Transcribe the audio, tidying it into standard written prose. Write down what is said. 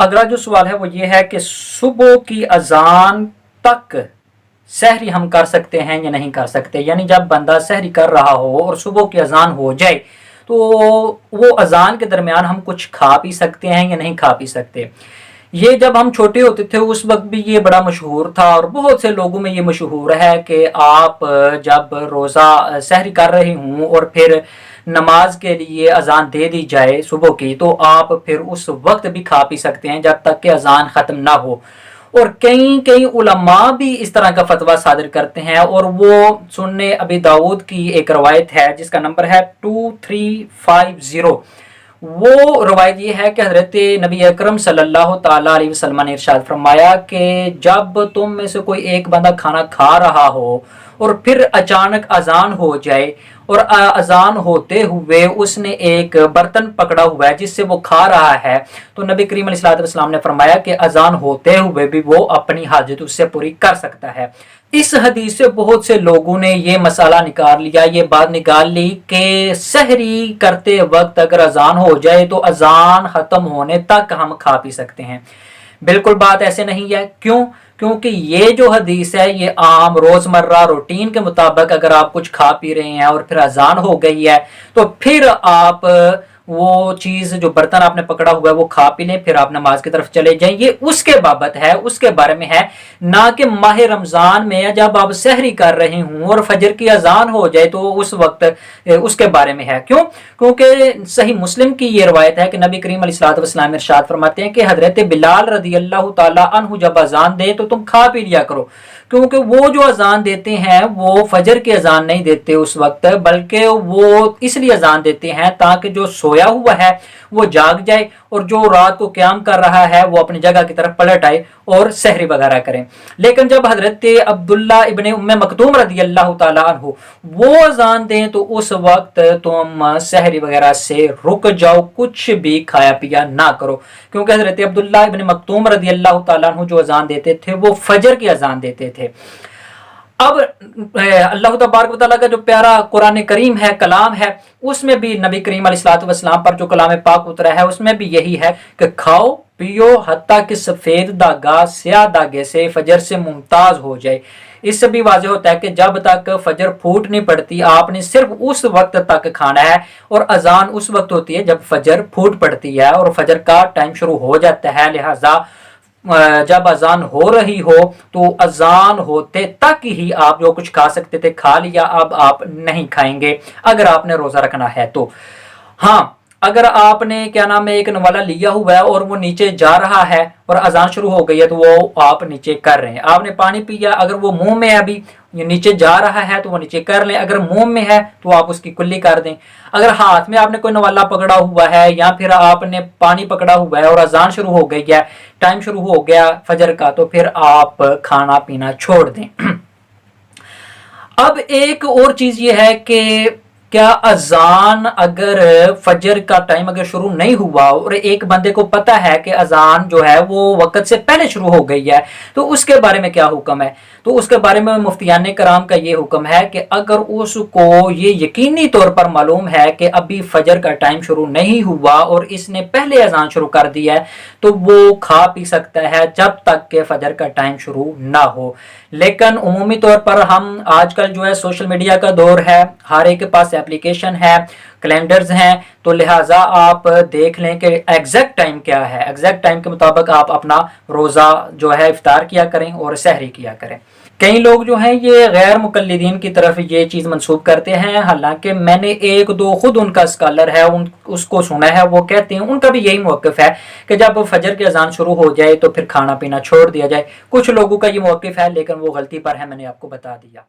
अगला जो सवाल है वो ये है कि सुबह की अजान तक सहरी हम कर सकते हैं या नहीं कर सकते। यानी जब बंदा सहरी कर रहा हो और सुबह की अजान हो जाए तो वो अजान के दरमियान हम कुछ खा पी सकते हैं या नहीं खा पी सकते। ये जब हम छोटे होते थे उस वक्त भी ये बड़ा मशहूर था और बहुत से लोगों में ये मशहूर है कि आप जब रोज़ा सहरी कर रहे हों और फिर नमाज के लिए अजान दे दी जाए सुबह की, तो आप फिर उस वक्त भी खा पी सकते हैं जब तक कि अजान ख़त्म ना हो। और कई कई उलमा भी इस तरह का फतवा सादिर करते हैं। और वो सुन्ने अबी दाऊद की एक रवायत है जिसका नंबर है 2350। वो रवायत ये है कि हज़रत नबी अकरम सल्लल्लाहु ताला अलैहि वसल्लम ने इरशाद फरमाया कि जब तुम में से कोई एक बंदा खाना खा रहा हो और फिर अचानक अजान हो जाए और अजान होते हुए उसने एक बर्तन पकड़ा हुआ है जिससे वो खा रहा है, तो नबी करीम अलैहि सल्लम ने फरमाया कि अजान होते हुए भी वो अपनी हाजत उससे पूरी कर सकता है। इस हदीस से बहुत से लोगों ने ये मसाला निकाल लिया, ये बात निकाल ली कि सहरी करते वक्त अगर अजान हो जाए तो अजान ख़त्म होने तक हम खा पी सकते हैं। बिल्कुल बात ऐसे नहीं है। क्यों? क्योंकि ये जो हदीस है ये आम रोज़मर्रा रूटीन के मुताबिक अगर आप कुछ खा पी रहे हैं और फिर अजान हो गई है तो फिर आप वो चीज़ जो बर्तन आपने पकड़ा हुआ है वो खा पी लें, फिर आप नमाज की तरफ चले जाएं। ये उसके बाबत है, उसके बारे में है, ना कि माह रमज़ान में जब आप सहरी कर रहे हों और फजर की अजान हो जाए तो उस वक्त उसके बारे में है। क्यों? क्योंकि सही मुस्लिम की ये रवायत है कि नबी करीम अलैहि वसल्लम इरशाद फरमाते हैं कि हज़रत बिलाल रज़ी अल्लाह ताला अन्हु जब अजान दे तो तुम खा पी लिया करो, क्योंकि वो जो अजान देते हैं वो फजर की अजान नहीं देते उस वक्त, बल्कि वो इसलिए अजान देते हैं ताकि जो सोया हुआ है वो जाग जाए और जो रात को क़याम कर रहा है वो अपनी जगह की तरफ पलट आए और सहरी वगैरह करें। लेकिन जब हजरत अब्दुल्ला इब्ने उम्मे मकतूम रज़ी अल्लाह ताला अन्हु वो अजान दें तो उस वक्त तुम सहरी वगैरह से रुक जाओ, कुछ भी खाया पिया ना करो, क्योंकि हजरत अब्दुल्ला इब्ने मकतूम रज़ी अल्लाह ताला अन्हु जो अजान देते थे वो फजर की अजान देते थे। अब अल्लाह तबारक व तआला का जो प्यारा कुरान करीम है, कलाम है, उसमें भी नबी करीम अलैहिस्सलातु वस्सलाम पर जो कलाम पाक उतरा है उसमें भी यही है कि खाओ पियो हत्ता कि सफ़ेद धागा स्याह धागे से फजर से मुमताज हो जाए। इससे भी वाज़ेह होता है कि जब तक फजर फूट नहीं पड़ती आपने सिर्फ उस वक्त तक खाना है, और अजान उस वक्त होती है जब फजर फूट पड़ती है और फजर का टाइम शुरू हो जाता है। लिहाजा जब अजान हो रही हो तो अजान होते तक ही आप जो कुछ खा सकते थे खा लिया, अब आप नहीं खाएंगे अगर आपने रोज़ा रखना है तो। हाँ, अगर आपने क्या नाम है एक नवाला लिया हुआ है और वो नीचे जा रहा है और अजान शुरू हो गई है तो वो आप नीचे कर रहे हैं। आपने पानी पिया, अगर वो मुंह में अभी ये नीचे जा रहा है तो वो नीचे कर लें, अगर मुंह में है तो आप उसकी कुल्ली कर दें। अगर हाथ में आपने कोई नवाला पकड़ा हुआ है या फिर आपने पानी पकड़ा हुआ है और अजान शुरू हो गई है, टाइम शुरू हो गया फजर का, तो फिर आप खाना पीना छोड़ दें। अब एक और चीज़ ये है कि क्या अजान अगर फजर का टाइम अगर शुरू नहीं हुआ और एक बंदे को पता है कि अजान जो है वो वक्त से पहले शुरू हो गई है तो उसके बारे में क्या हुक्म है? तो उसके बारे में मुफ्तियान कराम का ये हुक्म है कि अगर उसको ये यकीनी तौर पर मालूम है कि अभी फजर का टाइम शुरू नहीं हुआ और इसने पहले अजान शुरू कर दिया है तो वो खा पी सकता है जब तक कि फजर का टाइम शुरू ना हो। लेकिन उमूमी तौर पर हम आजकल जो है सोशल मीडिया का दौर है, हर एक के पास एप्लीकेशन है, कैलेंडर्स हैं, तो लिहाजा आप देख लें कि एग्जैक्ट टाइम क्या है, एग्जैक्ट टाइम के मुताबिक आप अपना रोज़ा जो है इफ्तार किया करें और सहरी किया करें। कई लोग जो हैं ये गैर मुकल्लिदीन की तरफ ये चीज़ मंसूब करते हैं, हालांकि मैंने एक दो खुद उनका स्कॉलर है उसको सुना है, वो कहते हैं उनका भी यही मौक़िफ़ है कि जब फजर की अजान शुरू हो जाए तो फिर खाना पीना छोड़ दिया जाए। कुछ लोगों का ये मौक़िफ़ है लेकिन वो गलती पर है, मैंने आपको बता दिया।